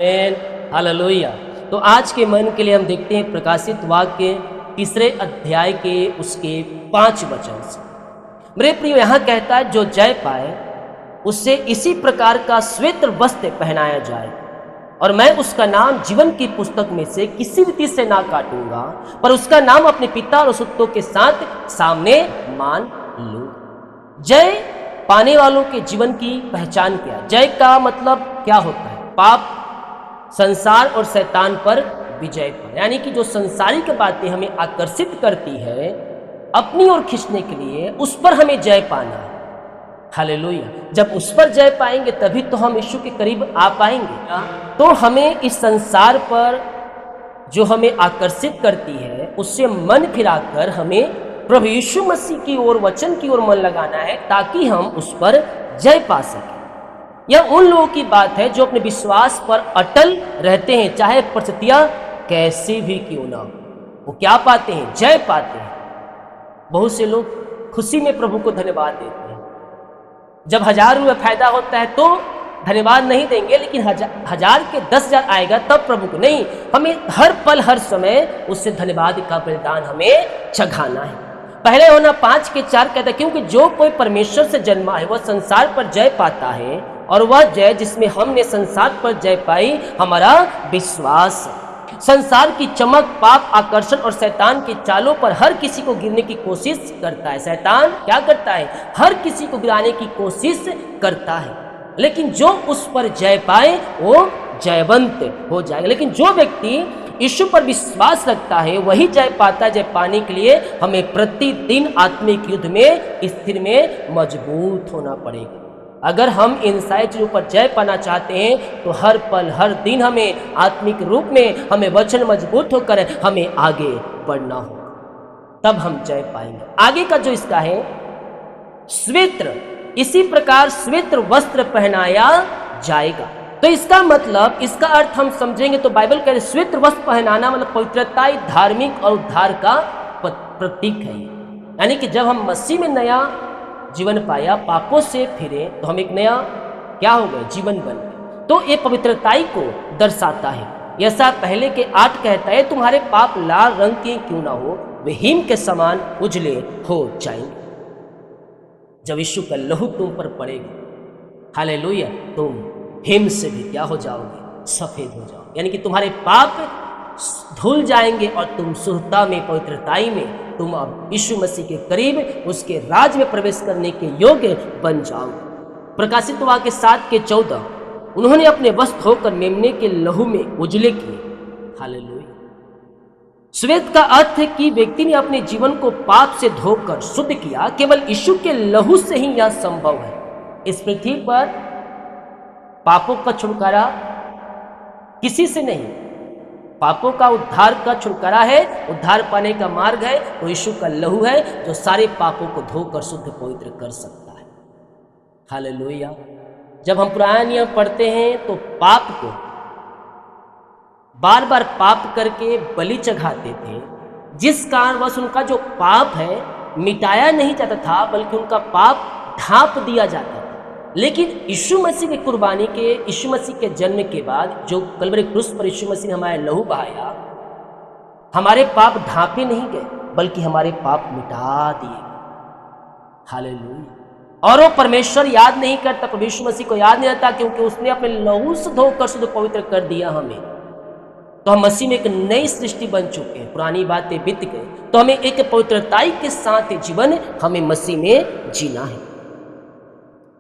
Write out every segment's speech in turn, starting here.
आमीन, हालेलुया। तो आज के मन के लिए हम देखते हैं प्रकाशित वाक्य तीसरे अध्याय के उसके 5 वचन से। मेरे प्रियो, यहाँ कहता है जो जय पाए उससे इसी प्रकार का श्वेत वस्त्र पहनाया जाए और मैं उसका नाम जीवन की पुस्तक में से किसी रीति से ना काटूंगा, पर उसका नाम अपने पिता और सुत्तों के साथ सामने मान लूं। जय पाने वालों के जीवन की पहचान क्या? जय का मतलब क्या होता है? पाप, संसार और शैतान पर विजय पर, यानी कि जो संसारिक बातें हमें आकर्षित करती है अपनी ओर खींचने के लिए, उस पर हमें जय पाना है। हालेलुया। जब उस पर जय पाएंगे तभी तो हम यीशु के करीब आ पाएंगे। तो हमें इस संसार पर जो हमें आकर्षित करती है उससे मन फिराकर हमें प्रभु यीशु मसीह की ओर, वचन की ओर मन लगाना है ताकि हम उस पर जय पा सकें। यह उन लोगों की बात है जो अपने विश्वास पर अटल रहते हैं, चाहे परिस्थितियां कैसी भी क्यों ना हो। वो क्या पाते हैं? जय पाते हैं। बहुत से लोग खुशी में प्रभु को धन्यवाद देते हैं। जब 1000 रुपये फायदा होता है तो धन्यवाद नहीं देंगे, लेकिन 1000 के 10,000 आएगा तब प्रभु को नहीं। हमें हर पल हर समय उससे धन्यवाद का बलिदान हमें चढ़ाना है। पहले होना 5 के 4 कहता है, क्योंकि जो कोई परमेश्वर से जन्मा है वह संसार पर जय पाता है, और वह जय जिसमें हमने संसार पर जय पाई हमारा विश्वास है। संसार की चमक, पाप, आकर्षण और शैतान की चालों पर हर किसी को गिरने की कोशिश करता है। शैतान क्या करता है? हर किसी को गिराने की कोशिश करता है, लेकिन जो उस पर जय पाए वो जयवंत हो जाएगा। लेकिन जो व्यक्ति यीशु पर विश्वास रखता है वही जय पाता है। जय पाने के लिए हमें प्रतिदिन आत्मिक युद्ध में स्थिर में मजबूत होना पड़ेगा। अगर हम इन सारी चीज़ों पर जय पाना चाहते हैं तो हर पल हर दिन हमें आत्मिक रूप में हमें वचन मजबूत होकर हमें आगे बढ़ना होगा, तब हम जय पाएंगे। आगे का जो इसका है श्वेत, इसी प्रकार श्वेत वस्त्र पहनाया जाएगा। तो इसका मतलब, इसका अर्थ हम समझेंगे तो बाइबल कह रही है श्वेत वस्त्र पहनाना मतलब पवित्रता, धार्मिक और उद्धार का प्रतीक है। यानी कि जब हम मसीह में नया जीवन पाया, पापों से फिरे, तो हम एक नया क्या हो गए? जीवन बन गए। तो ये पवित्रताई को दर्शाता है। ऐसा पहले के 8 कहता है, तुम्हारे पाप लाल रंग के क्यों ना हो, वे हिम के समान उजले हो जाएंगे। जब यीशु का लहू तुम पर पड़ेगा, हालेलुया, तुम हिम से भी क्या हो जाओगे? सफेद हो जाओगे। यानी कि तुम्हारे पाप धुल जाएंगे और तुम शुद्धता में, पवित्रताई में तुम अब यीशु मसीह के करीब उसके राज में प्रवेश करने के योग्य बन जाओगे। प्रकाशित वाक्य 7 के 14, उन्होंने अपने वस्त्र धोकर मेमने के लहू में उजले किए। हालेलुया। श्वेत का अर्थ है कि व्यक्ति ने अपने जीवन को पाप से धोकर शुद्ध किया। केवल यीशु के लहू से ही यह संभव है। इस पृथ्वी पर पापों का छुटकारा किसी से नहीं, पापों का उद्धार का छुटकारा है, उद्धार पाने का मार्ग है वो यीशु का लहू है जो सारे पापों को धोकर शुद्ध पवित्र कर सकता है। हालेलुया। जब हम पुराना नियम पढ़ते हैं तो पाप को बार बार पाप करके बलि चढ़ाते थे, जिस कारणवश उनका जो पाप है मिटाया नहीं जाता था, बल्कि उनका पाप ढांप दिया जाता था। लेकिन यीशु मसीह की कुर्बानी के, यीशु मसीह के जन्म के बाद जो कलवरी क्रूस पर यीशु मसीह ने हमारे लहू बहाया, हमारे पाप ढांपे नहीं गए बल्कि हमारे पाप मिटा दिए गए। हालेलुया। और वो परमेश्वर याद नहीं करता, प्रभु यीशु मसीह को याद नहीं रहता, क्योंकि उसने अपने लहू से धोकर शुद्ध पवित्र कर दिया हमें। तो हम मसीह में एक नई सृष्टि बन चुके हैं, पुरानी बातें बीत गई। तो हमें एक पवित्रताई के साथ जीवन हमें मसीह में जीना है।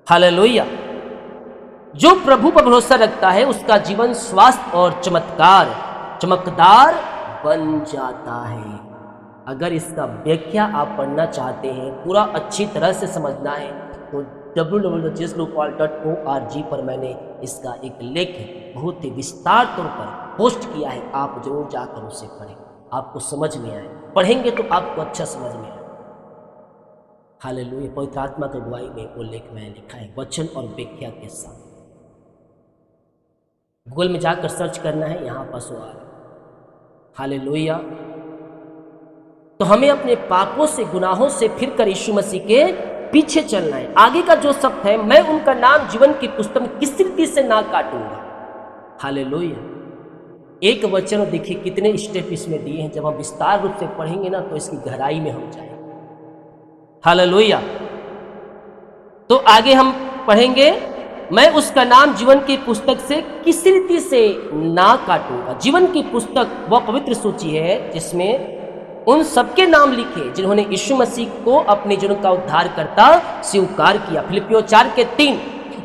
हालेलुया। जो प्रभु पर भरोसा रखता है उसका जीवन स्वास्थ्य और चमकदार बन जाता है। अगर इसका व्याख्या आप पढ़ना चाहते हैं, पूरा अच्छी तरह से समझना है, तो www.jesuspaul.org पर मैंने इसका एक लेख बहुत ही विस्तार तौर पर पोस्ट किया है। आप जरूर जाकर उसे पढ़ें, आपको समझ में आए। पढ़ेंगे तो आपको अच्छा समझ में आए। हालेलुया। पवित्र आत्मा की अगुवाई में वो लेख मैंने लिखा है वचन और व्याख्या के साथ। गूगल में जाकर सर्च करना है, यहाँ पर सो आ रहा। हालेलुया। तो हमें अपने पापों से, गुनाहों से फिरकर यीशु मसीह के पीछे चलना है। आगे का जो शब्द है, मैं उनका नाम जीवन की पुस्तक में किस रीति से ना काटूंगा। हालेलुया। एक वचन और देखिए कितने स्टेप इसमें दिए हैं, जब हम विस्तार रूप से पढ़ेंगे ना तो इसकी गहराई में हम जाएंगे। हालेलुया। तो आगे हम पढ़ेंगे, मैं उसका नाम जीवन की पुस्तक से किसी रीति से ना काटूंगा। जीवन की पुस्तक वह पवित्र सूची है जिसमें उन सबके नाम लिखे जिन्होंने यीशु मसीह को अपने जीवन का उद्धारकर्ता स्वीकार किया। फिलिपियों 4:3,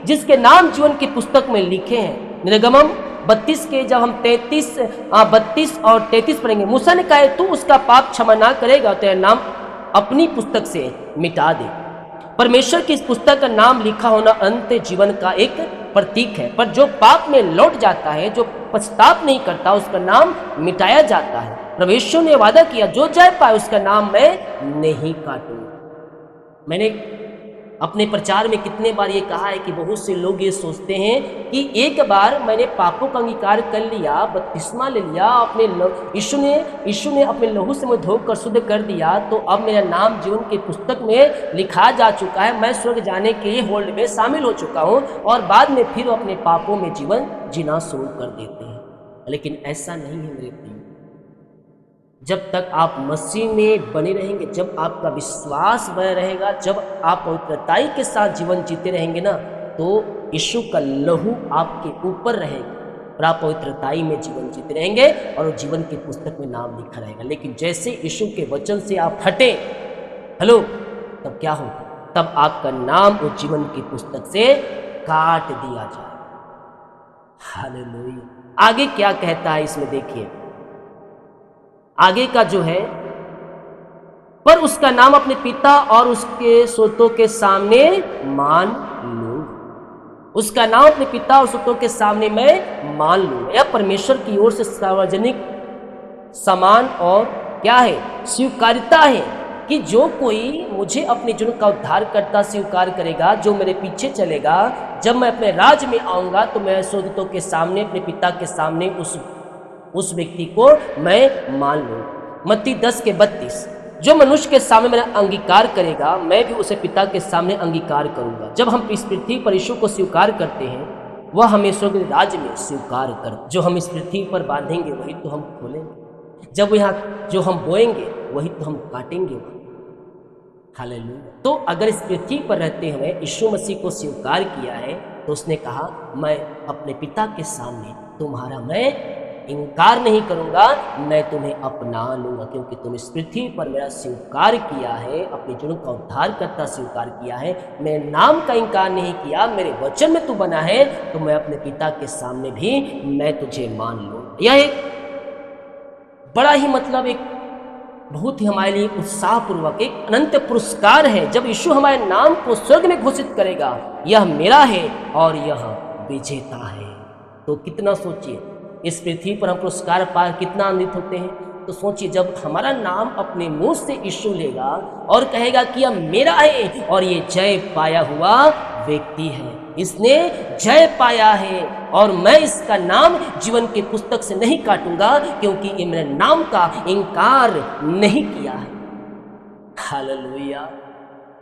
जिसके नाम जीवन की पुस्तक में लिखे हैं। निर्गमन 32 के जब हम 32 और 33 पढ़ेंगे, मूसा ने कहा तू उसका पाप क्षमा ना करेगा तो यह नाम अपनी पुस्तक से मिटा दे। परमेश्वर की इस पुस्तक का नाम लिखा होना अंत जीवन का एक प्रतीक है, पर जो पाप में लौट जाता है, जो पश्चाताप नहीं करता, उसका नाम मिटाया जाता है। परमेश्वर ने वादा किया जो जय पाए उसका नाम मैं नहीं काटूंगा। मैंने अपने प्रचार में कितने बार ये कहा है कि बहुत से लोग ये सोचते हैं कि एक बार मैंने पापों का अंगीकार कर लिया, बपतिस्मा ले लिया, अपने यीशु ने अपने लहू से मुझे धोकर शुद्ध कर दिया, तो अब मेरा नाम जीवन की पुस्तक में लिखा जा चुका है, मैं स्वर्ग जाने के होल्ड में शामिल हो चुका हूँ, और बाद में फिर अपने पापों में जीवन जीना शुरू कर देते हैं। लेकिन ऐसा नहीं है मेरे प्रिय। जब तक आप मसीह में बने रहेंगे, जब आपका विश्वास बना रहेगा, जब आप पवित्रताई के साथ जीवन जीते रहेंगे ना, तो यीशु का लहू आपके ऊपर रहेगा और आप पवित्रताई में जीवन जीते रहेंगे और जीवन की पुस्तक में नाम लिखा रहेगा। लेकिन जैसे यीशु के वचन से आप हटे, हेलो, तब क्या होगा? तब आपका नाम उस जीवन की पुस्तक से काट दिया जाए। हालेलुया। आगे क्या कहता है इसमें देखिए, आगे का जो है, पर उसका नाम अपने पिता और उसके सोतों के सामने मान लूं। उसका नाम अपने पिता और सोतों के सामने मैं मान लूं। यह परमेश्वर की ओर से सार्वजनिक समान और क्या है, स्वीकार्यता है कि जो कोई मुझे अपने जीवन का उद्धारकर्ता स्वीकार करेगा, जो मेरे पीछे चलेगा, जब मैं अपने राज में आऊंगा तो मैं स्वर्गदूतों के सामने, अपने पिता के सामने उस व्यक्ति को मैं मान लूँ। मत्ती 10:32, जो मनुष्य के सामने मेरा अंगीकार करेगा, मैं भी उसे पिता के सामने अंगीकार करूंगा। जब हम इस पृथ्वी पर यीशु को स्वीकार करते हैं, वह हमें स्वर्ग राज्य में स्वीकार कर। जो हम इस पृथ्वी पर बांधेंगे वही तो हम खोलेंगे, जब यहाँ जो हम बोएंगे वही तो हम काटेंगे। हालेलुया। तो अगर इस पृथ्वी पर रहते हुए यीशु मसीह को स्वीकार किया है, तो उसने कहा मैं अपने पिता के सामने तुम्हारा मैं इनकार नहीं करूंगा, मैं तुम्हें अपना लूंगा, क्योंकि तुम इस पृथ्वी पर मेरा स्वीकार किया है, अपने जीवन का उद्धारकर्ता स्वीकार किया है, मेरे नाम का इनकार नहीं किया, मेरे वचन में तू बना है, तो मैं अपने पिता के सामने भी मैं तुझे मान लूंगा। यह एक बड़ा ही मतलब एक बहुत ही हमारे लिए उत्साहपूर्वक एक अनंत पुरस्कार है, जब यीशु हमारे नाम को स्वर्ग में घोषित करेगा, यह मेरा है और यह विजेता है। तो कितना सोचिए, इस पृथ्वी पर हम पुरस्कार पाकर कितना आनंदित होते हैं। तो सोचिए, जब हमारा नाम अपने मुंह से यीशु लेगा और कहेगा कि यह मेरा है और ये जय पाया हुआ व्यक्ति है, इसने जय पाया है और मैं इसका नाम जीवन की पुस्तक से नहीं काटूंगा, क्योंकि ये मेरे नाम का इनकार नहीं किया है। हालेलुया।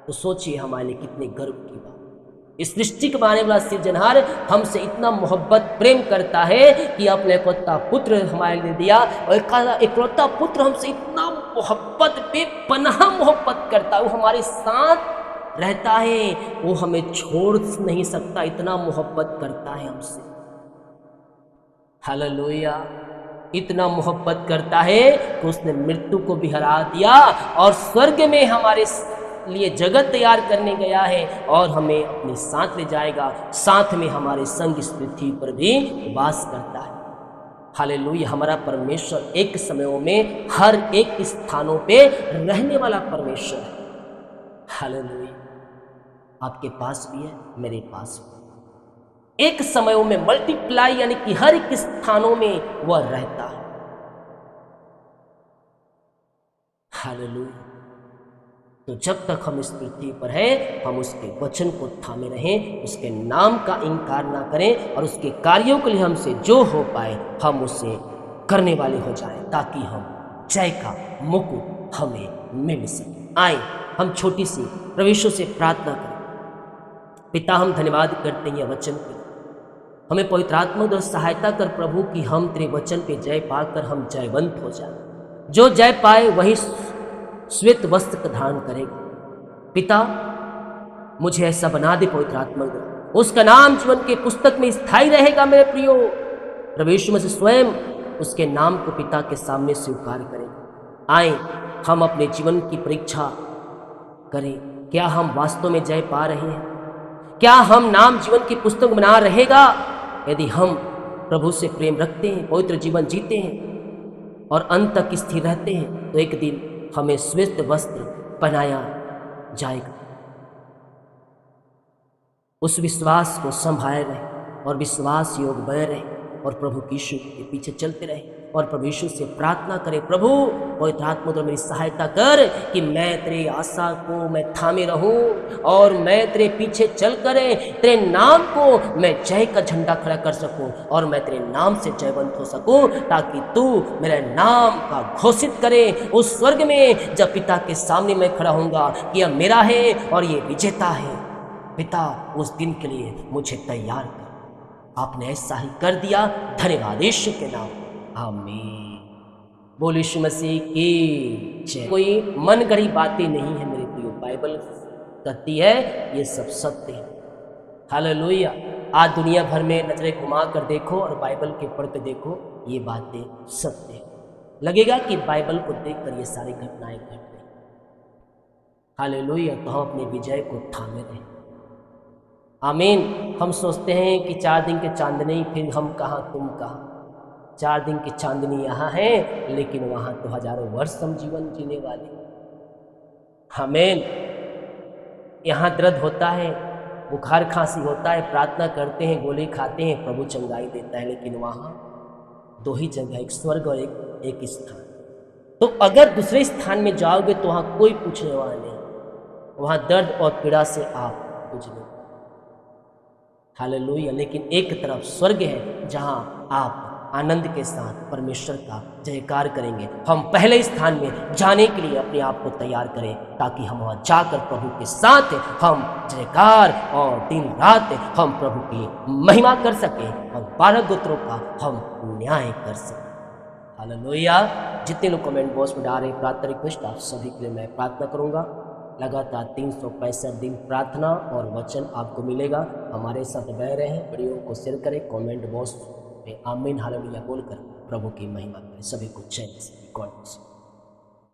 तो सोचिए हमारे लिए कितने गर्व की बात। इस सृष्टि के बनाने वाला सृजनहार हमसे इतना मोहब्बत प्रेम करता है कि अपने इकलौता पुत्र हमारे लिए दिया, और इकलौता पुत्र हमसे इतना मोहब्बत बेपनाह मोहब्बत करता है, वो हमारे साथ रहता है, वो हमें छोड़ नहीं सकता, इतना मोहब्बत करता है हमसे। हालेलुया। इतना मोहब्बत करता है कि उसने मृत्यु को भी हरा दिया और स्वर्ग में हमारे लिए जगत तैयार करने गया है और हमें अपने साथ ले जाएगा, साथ में हमारे संग इस पृथ्वी पर भी वास करता है। हालेलुया। हमारा परमेश्वर एक समयों में हर एक स्थानों पे रहने वाला परमेश्वर है। हालेलुया। आपके पास भी है, मेरे पास भी। एक समयों में मल्टीप्लाई, यानी कि हर एक स्थानों में वह रहता है। हालेलुया। तो जब तक हम इस पृथ्वी पर हैं, हम उसके वचन को थामे रहें, उसके नाम का इनकार ना करें और उसके कार्यों के लिए हमसे जो हो पाए हम उसे करने वाले हो जाएं, ताकि हम जय का मुकुट हमें मिल सके। आए हम छोटी सी प्रवेशों से प्रार्थना करें। पिता, हम धन्यवाद करते हैं वचन के, हमें पवित्र आत्मा द्वारा सहायता कर प्रभु कि हम तेरे वचन पे जय पाकर हम जयवंत हो जाए। जो जय पाए वही श्वेत वस्त्र का धारण करेगा। पिता, मुझे ऐसा बना दे पवित्र आत्मा द्वारा, उसका नाम जीवन के पुस्तक में स्थायी रहेगा। मेरे प्रियो, प्रभु यीशु मसीह स्वयं उसके नाम को पिता के सामने स्वीकार करेगा। आए हम अपने जीवन की परीक्षा करें, क्या हम वास्तव में जय पा रहे हैं? क्या हम नाम जीवन की पुस्तक में बना रहेगा? यदि हम प्रभु से प्रेम रखते हैं, पवित्र जीवन जीते हैं और अंत तक स्थिर रहते हैं, तो एक दिन हमें श्वेत वस्त्र पहनाया जाएगा। उस विश्वास को संभाले रहे और विश्वास योग बने रहे और प्रभु यीशु के पीछे चलते रहे और प्रभु यीशु से प्रार्थना करें, प्रभु पवित्र आत्मा द्वारा मेरी सहायता कर कि मैं तेरी आशा को मैं थामे रहूं और मैं तेरे पीछे चल कर तेरे नाम को मैं जय का झंडा खड़ा कर सकूं और मैं तेरे नाम से जयवंत हो सकूं, ताकि तू मेरे नाम का घोषित करे उस स्वर्ग में जब पिता के सामने मैं खड़ा होऊंगा कि यह मेरा है और ये विजेता है। पिता, उस दिन के लिए मुझे तैयार कर। आपने ऐसा ही कर दिया। धन्यवाद यीशु के नाम, आमीन। बोल यीशु मसीह की जय। कोई मन गढ़ी बातें नहीं है मेरे प्रियो, बाइबल कहती है ये सब सत्य है। हालेलुया। आज दुनिया भर में नजरें घुमा कर देखो और बाइबल के पढ़ के देखो, ये बातें सत्य है। लगेगा कि बाइबल को देखकर ये सारी घटनाएं घट गई। हालेलुया। तो हम अपने विजय को थामे रहें। आमीन। हम सोचते हैं कि 4 दिन के चांदनी, फिर हम कहाँ तुम कहाँ। 4 दिन की चांदनी यहाँ है, लेकिन वहाँ तो हजारों वर्ष हम जीवन जीने वाले। आमीन। यहाँ दर्द होता है, बुखार खांसी होता है, प्रार्थना करते हैं, गोली खाते हैं, प्रभु चंगाई देता है, लेकिन वहाँ 2 ही जगह, एक स्वर्ग और एक स्थान। तो अगर दूसरे स्थान में जाओगे तो वहाँ कोई पूछने वाला नहीं, वहाँ दर्द और पीड़ा से आप कुछ नहीं। हालेलुया। लेकिन एक तरफ स्वर्ग है जहाँ आप आनंद के साथ परमेश्वर का जयकार करेंगे। हम पहले स्थान में जाने के लिए अपने आप को तैयार करें, ताकि हम वहाँ जाकर प्रभु के साथ हम जयकार और दिन रात हम प्रभु की महिमा कर सकें और 12 गोत्रों का हम न्याय कर सकें। हालेलुया। जितने लोग कमेंट बॉक्स में डाल रहे हैं प्रार्थना रिक्वेस्ट, आप सभी के लिए मैं प्रार्थना करूँगा। लगातार 365 दिन प्रार्थना और वचन आपको मिलेगा। हमारे साथ बह रहे हैं। वीडियो को शेयर करें, कमेंट बॉक्स में आमीन हालेलुया बोलकर प्रभु की महिमा करें। सभी को जय मसीह। God bless.